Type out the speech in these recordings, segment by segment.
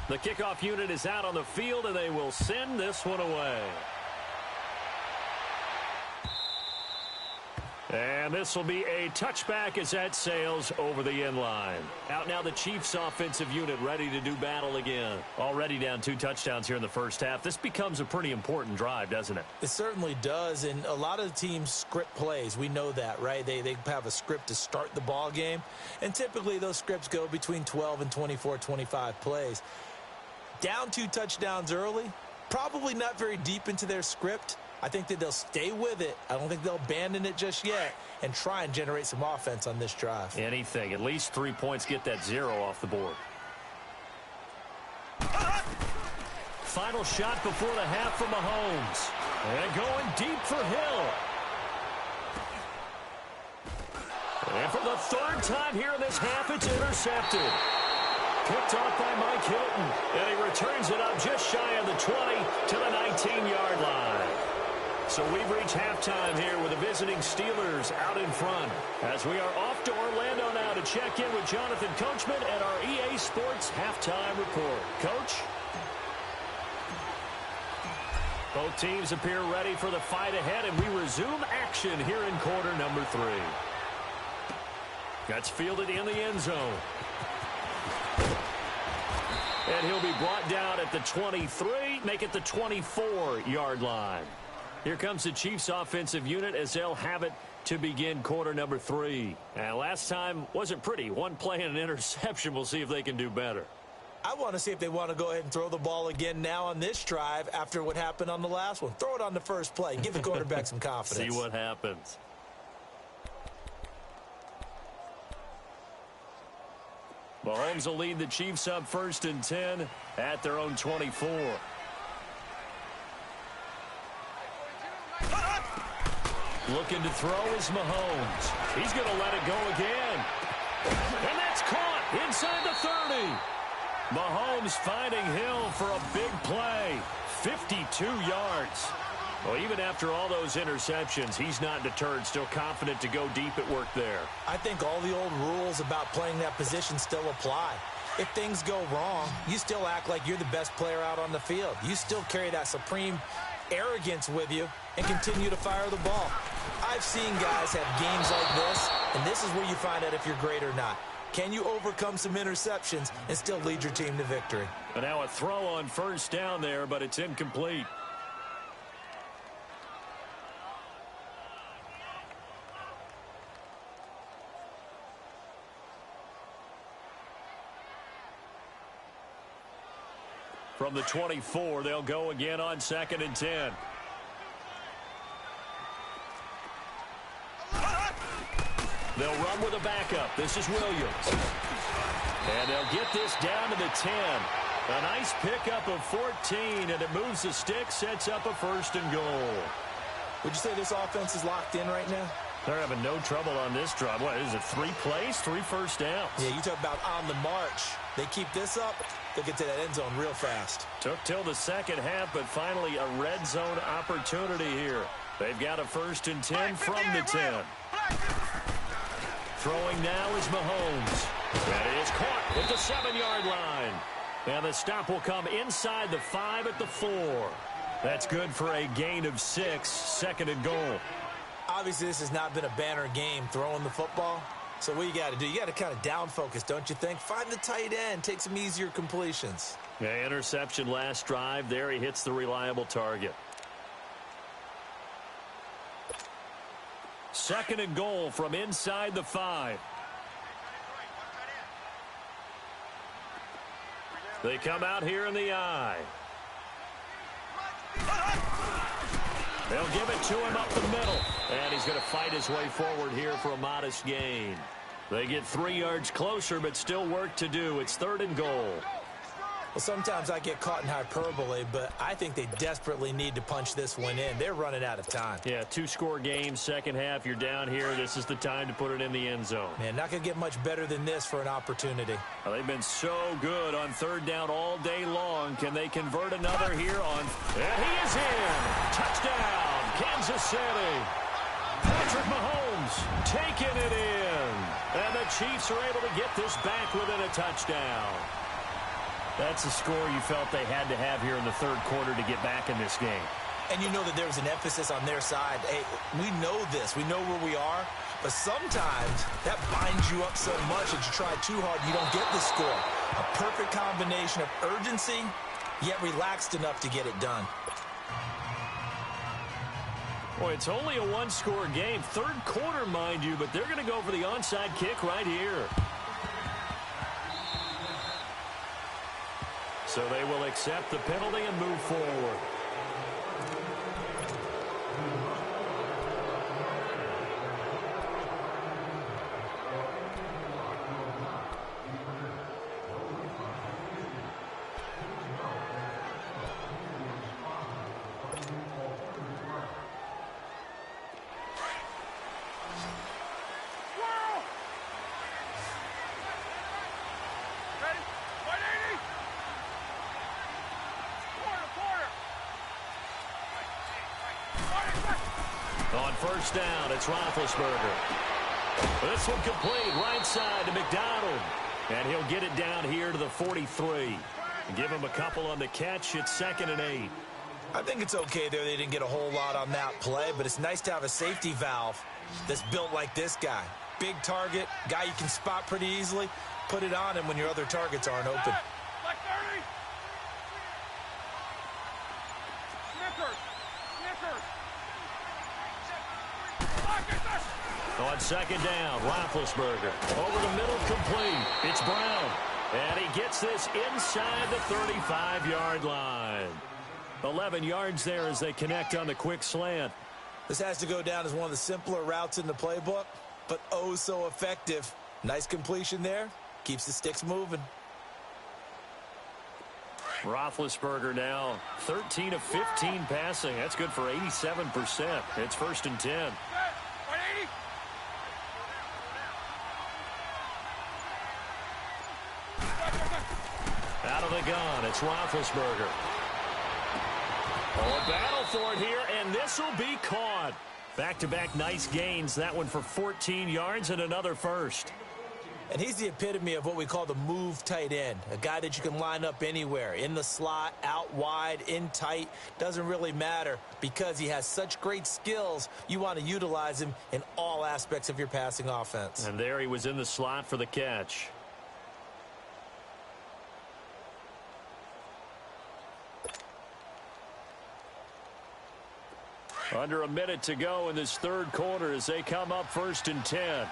The kickoff unit is out on the field, and they will send this one away. And this will be a touchback as that sails over the end line. Out now the Chiefs offensive unit ready to do battle again. Already down 2 touchdowns here in the first half. This becomes a pretty important drive, doesn't it? It certainly does, and a lot of the teams script plays. We know that, right? They have a script to start the ball game, and typically those scripts go between 12 and 24, 25 plays. Down 2 touchdowns early, probably not very deep into their script. I think that they'll stay with it. I don't think they'll abandon it just yet and try and generate some offense on this drive. Anything. At least 3 points, get that 0 off the board. Final shot before the half from Mahomes. And going deep for Hill. And for the 3rd time here in this half, it's intercepted. Picked off by Mike Hilton. And he returns it up just shy of the 20 to the 19-yard line. So we've reached halftime here with the visiting Steelers out in front. As we are off to Orlando now to check in with Jonathan Coachman at our EA Sports Halftime Report. Coach? Both teams appear ready for the fight ahead, and we resume action here in quarter number 3. That's fielded in the end zone. And he'll be brought down at the 23, make it the 24-yard line. Here comes the Chiefs offensive unit as they'll have it to begin quarter number 3. And last time wasn't pretty. 1 play and an interception. We'll see if they can do better. I want to see if they want to go ahead and throw the ball again now on this drive after what happened on the last one. Throw it on the first play. Give the quarterback some confidence. See what happens. Mahomes will lead the Chiefs up 1st and 10 at their own 24. Looking to throw is Mahomes. He's going to let it go again. And that's caught inside the 30. Mahomes finding Hill for a big play. 52 yards. Well, even after all those interceptions, he's not deterred. Still confident to go deep at work there. I think all the old rules about playing that position still apply. If things go wrong, you still act like you're the best player out on the field. You still carry that supreme arrogance with you and continue to fire the ball. I've seen guys have games like this, and this is where you find out if you're great or not. Can you overcome some interceptions and still lead your team to victory? And now a throw on 1st down there, but it's incomplete. From the 24, they'll go again on 2nd and 10. They'll run with a backup. This is Williams. And they'll get this down to the 10. A nice pickup of 14, and it moves the stick, sets up a 1st and goal. Would you say this offense is locked in right now? They're having no trouble on this drive. What is it, 3 plays, 3 first downs? Yeah, you talk about on the march. They keep this up, they'll get to that end zone real fast. Took till the second half, but finally a red zone opportunity here. They've got a 1st and 10 from the 10. Throwing now is Mahomes. And it is caught at the 7-yard line. And the stop will come inside the 5 at the 4. That's good for a gain of 6, 2nd and goal. Obviously, this has not been a banner game throwing the football. So what you got to do, you got to kind of down focus, don't you think? Find the tight end, take some easier completions. Yeah, interception last drive. There he hits the reliable target. 2nd and goal from inside the 5. They come out here in the I. They'll give it to him up the middle. And he's going to fight his way forward here for a modest gain. They get 3 yards closer, but still work to do. It's 3rd and goal. Well, sometimes I get caught in hyperbole, but I think they desperately need to punch this one in. They're running out of time. Yeah, 2-score game, second half. You're down here. This is the time to put it in the end zone. Man, not going to get much better than this for an opportunity. Well, they've been so good on 3rd down all day long. Can they convert another here on? And he is in. Touchdown, Kansas City. Patrick Mahomes taking it in. And the Chiefs are able to get this back within a touchdown. That's a score you felt they had to have here in the third quarter to get back in this game. And you know that there was an emphasis on their side. Hey, we know this. We know where we are. But sometimes that binds you up so much that you try too hard, you don't get the score. A perfect combination of urgency, yet relaxed enough to get it done. Boy, it's only a one-score game. Third quarter, mind you, but they're going to go for the onside kick right here. So they will accept the penalty and move forward. On first down, it's Roethlisberger. This one complete, right side to McDonald. And he'll get it down here to the 43. Give him a couple on the catch. It's 2nd and 8. I think it's okay there. They didn't get a whole lot on that play, but it's nice to have a safety valve that's built like this guy. Big target, guy you can spot pretty easily. Put it on him when your other targets aren't open. On 2nd down, Roethlisberger. Over the middle, complete. It's Brown. And he gets this inside the 35-yard line. 11 yards there as they connect on the quick slant. This has to go down as one of the simpler routes in the playbook, but oh so effective. Nice completion there. Keeps the sticks moving. Roethlisberger now 13 of 15 passing. That's good for 87%. It's 1st and 10. Out of the gun, it's Roethlisberger. Oh, a battle for it here, and this will be caught. Back-to-back nice gains. That one for 14 yards and another first. And he's the epitome of what we call the move tight end. A guy that you can line up anywhere. In the slot, out wide, in tight. Doesn't really matter because he has such great skills. You want to utilize him in all aspects of your passing offense. And there he was in the slot for the catch. Under a minute to go in this third quarter as they come up 1st and 10.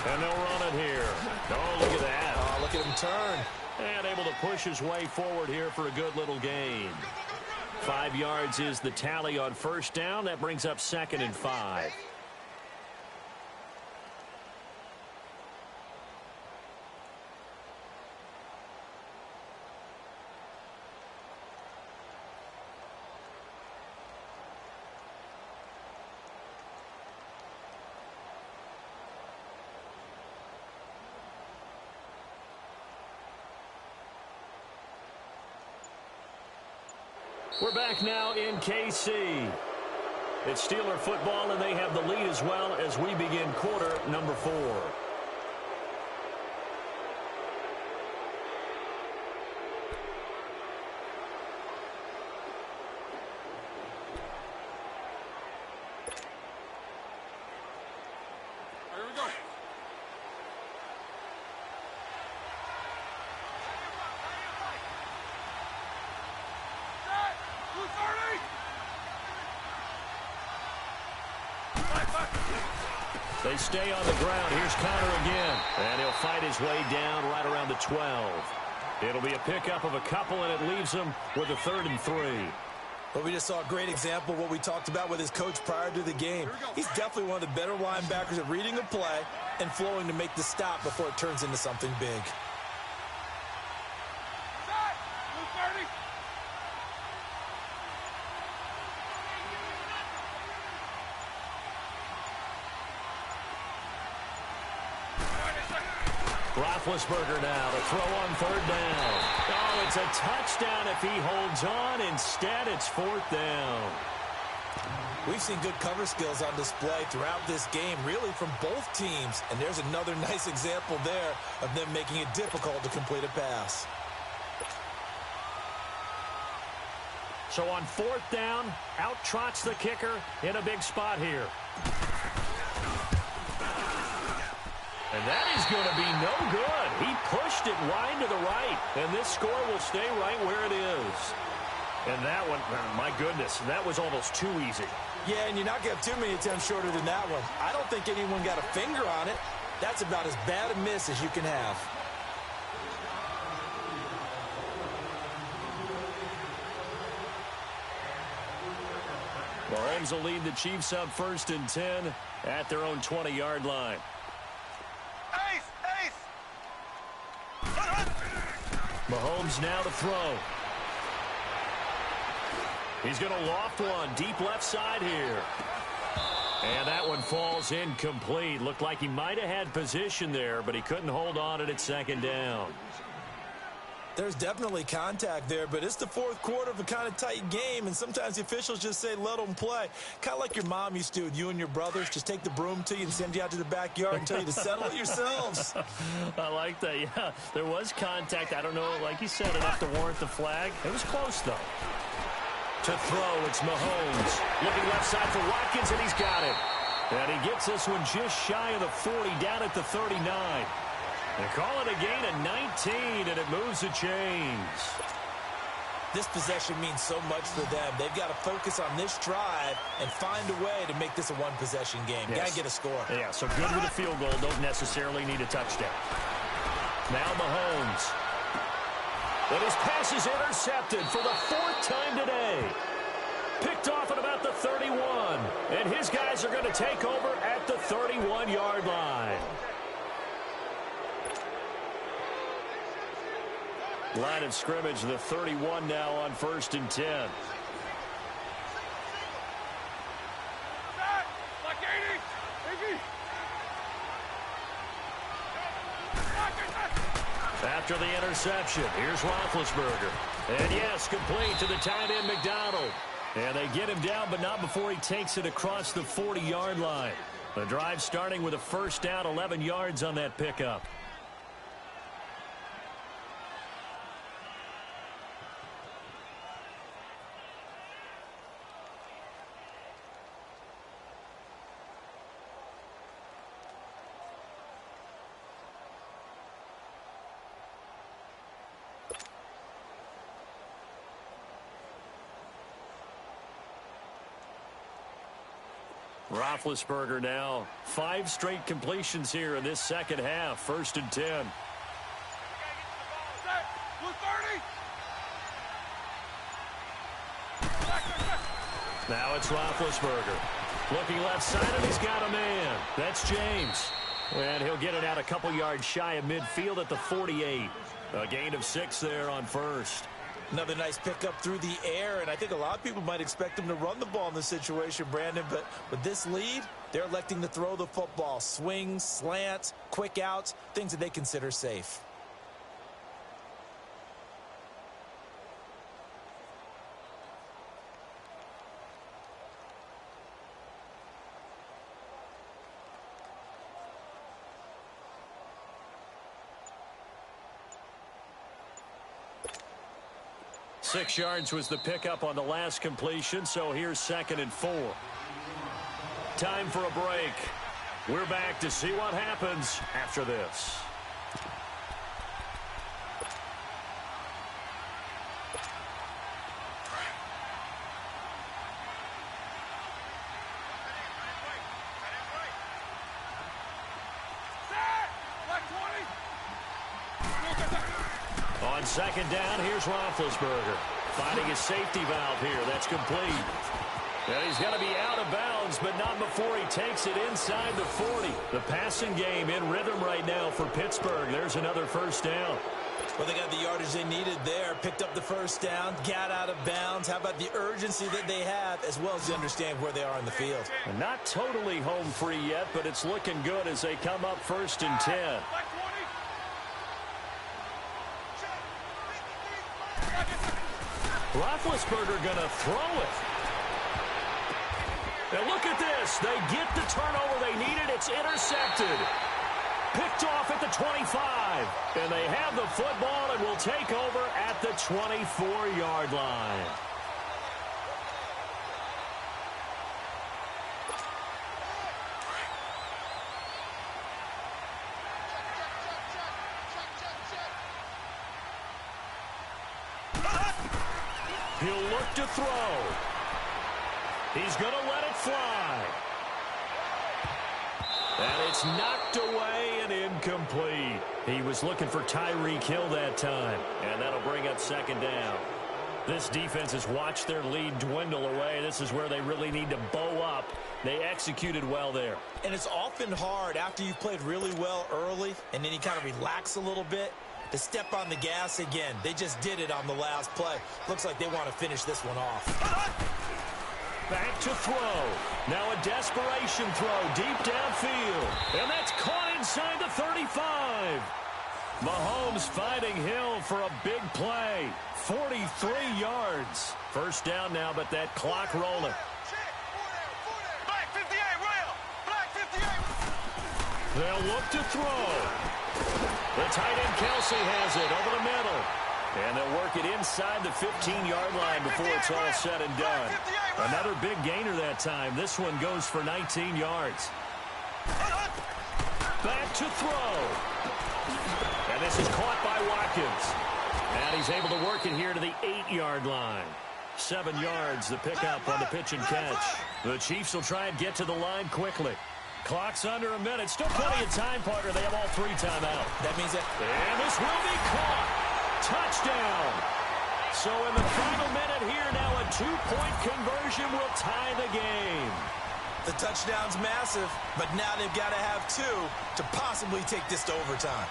And they'll run it here. Oh, look at that. Oh, look at him turn. And able to push his way forward here for a good little gain. 5 yards is the tally on first down. That brings up 2nd and 5. We're back now in KC. It's Steeler football, and they have the lead as well as we begin quarter number 4. Here we go. They stay on the ground. Here's Connor again. And he'll fight his way down right around the 12. It'll be a pickup of a couple, and it leaves him with a 3rd and 3. But we just saw a great example of what we talked about with his coach prior to the game. He's definitely one of the better linebackers at reading a play and flowing to make the stop before it turns into something big. Roethlisberger now to throw on 3rd down. Oh, it's is a touchdown if he holds on. Instead, it's 4th down. We've seen good cover skills on display throughout this game, really from both teams. And there's another nice example there of them making it difficult to complete a pass. So on 4th down, out trots the kicker in a big spot here. And that is going to be no good. He pushed it wide to the right, and this score will stay right where it is. And that one, my goodness, that was almost too easy. Yeah, and you're not going to have too many attempts shorter than that one. I don't think anyone got a finger on it. That's about as bad a miss as you can have. Mahomes will lead the Chiefs up 1st and 10 at their own 20-yard line. Mahomes now to throw. He's going to loft one deep left side here. And that one falls incomplete. Looked like he might have had position there, but he couldn't hold on it at 2nd down. There's definitely contact there, but it's the 4th quarter of a kind of tight game, and sometimes the officials just say, let them play. Kind of like your mom used to with you and your brothers. Just take the broom to you and send you out to the backyard and tell you to settle it yourselves. I like that, yeah. There was contact. I don't know, like you said, enough to warrant the flag. It was close, though. To throw, it's Mahomes. Looking left side for Watkins, and he's got it. And he gets this one just shy of the 40, down at the 39. They call it a gain of 19, and it moves the chains. This possession means so much for them. They've got to focus on this drive and find a way to make this a one-possession game. Yes. Got to get a score. Yeah, so good with a field goal. Don't necessarily need a touchdown. Now Mahomes. But his pass is intercepted for the 4th time today. Picked off at about the 31. And his guys are going to take over at the 31-yard line. Line of scrimmage, the 31 now on 1st and 10. After the interception, here's Roethlisberger. And yes, complete to the tight end McDonald. And they get him down, but not before he takes it across the 40-yard line. The drive starting with a 1st down, 11 yards on that pickup. Roethlisberger now 5 straight completions here in this 2nd half. 1st and 10. Now it's Roethlisberger. Looking left side, and he's got a man. That's James. And he'll get it out a couple yards shy of midfield at the 48. A gain of 6 there on 1st. Another nice pickup through the air, and I think a lot of people might expect them to run the ball in this situation, Brandon, but with this lead, they're electing to throw the football. Swings, slants, quick outs, things that they consider safe. Six yards was the pickup on the last completion, so here's 2nd and 4. Time for a break. We're back to see what happens after this. On 2nd down, here's Roethlisberger. Finding his safety valve here. That's complete. And he's going to be out of bounds, but not before he takes it inside the 40. The passing game in rhythm right now for Pittsburgh. There's another 1st down. Well, they got the yardage they needed there. Picked up the 1st down, got out of bounds. How about the urgency that they have, as well as to understand where they are in the field? And not totally home free yet, but it's looking good as they come up 1st and 10. Roethlisberger going to throw it. And look at this. They get the turnover they needed. It's intercepted. Picked off at the 25. And they have the football and will take over at the 24-yard line. He'll look to throw. He's going to let it fly. And it's knocked away and incomplete. He was looking for Tyreek Hill that time. And that'll bring up second down. This defense has watched their lead dwindle away. This is where they really need to bow up. They executed well there. And it's often hard after you've played really well early and then you kind of relax a little bit to step on the gas again. They just did it on the last play. Looks like they want to finish this one off. Back to throw. Now a desperation throw deep downfield. And that's caught inside the 35. Mahomes fighting Hill for a big play. 43 yards. First down now, but that clock rolling. Black 58, Rail. Black 58. They'll look to throw. The tight end Kelsey has it over the middle. And they'll work it inside the 15-yard line before it's all said and done. Another big gainer that time. This one goes for 19 yards. Back to throw. And this is caught by Watkins. And he's able to work it here to the 8-yard line. 7 yards, the pickup on the pitch and catch. The Chiefs will try and get to the line quickly. Clock's under a minute. Still plenty of time, partner. They have all 3 timeouts. That means that. And this will be caught. Touchdown. So in the final minute here, now a 2-point conversion will tie the game. The touchdown's massive, but now they've got to have 2 to possibly take this to overtime.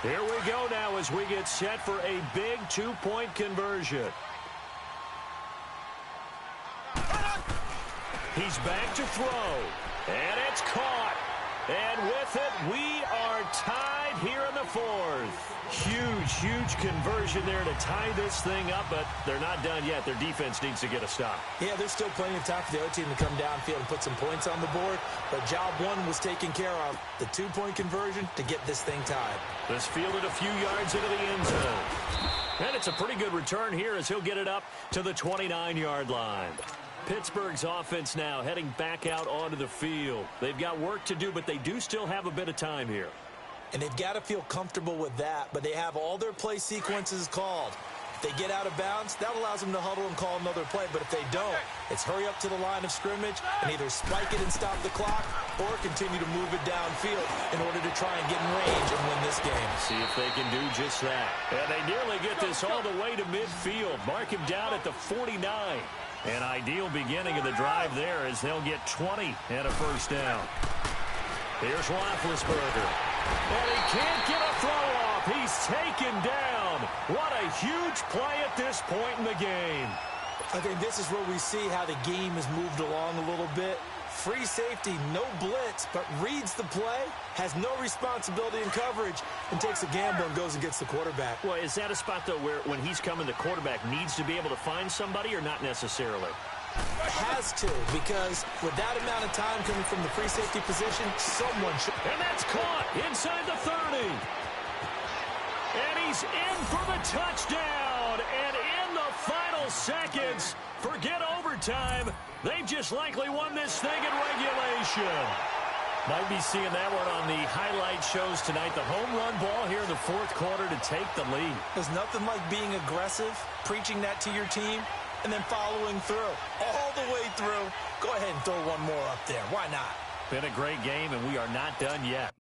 Here we go now as we get set for a big 2-point conversion. He's back to throw. And it's caught. And with it, we are tied here in the 4th. Huge conversion there to tie this thing up, but they're not done yet. Their defense needs to get a stop. Yeah, there's still plenty of time for the other team to come downfield and put some points on the board, but job 1 was taken care of. The 2-point conversion to get this thing tied. This fielded a few yards into the end zone. And it's a pretty good return here as he'll get it up to the 29-yard line. Pittsburgh's offense now heading back out onto the field. They've got work to do, but they do still have a bit of time here. And they've got to feel comfortable with that, but they have all their play sequences called. If they get out of bounds, that allows them to huddle and call another play, but if they don't, it's hurry up to the line of scrimmage and either spike it and stop the clock or continue to move it downfield in order to try and get in range and win this game. See if they can do just that. And they nearly get this all the way to midfield. Mark him down at the 49. An ideal beginning of the drive there as they'll get 20 and a first down. Here's Roethlisberger. And he can't get a throw off. He's taken down. What a huge play at this point in the game. I think this is where we see how the game has moved along a little bit. Free safety, no blitz, but reads the play, has no responsibility in coverage, and takes a gamble and goes and gets the quarterback. Well, is that a spot, though, where when he's coming, the quarterback needs to be able to find somebody or not necessarily? Has to, because with that amount of time coming from the free safety position, someone should. And that's caught inside the 30. And he's in for the touchdown. And in the final seconds, forget overtime. They've just likely won this thing in regulation. Might be seeing that one on the highlight shows tonight. The home run ball here in the 4th quarter to take the lead. There's nothing like being aggressive, preaching that to your team, and then following through. All the way through. Go ahead and throw one more up there. Why not? Been a great game, and we are not done yet.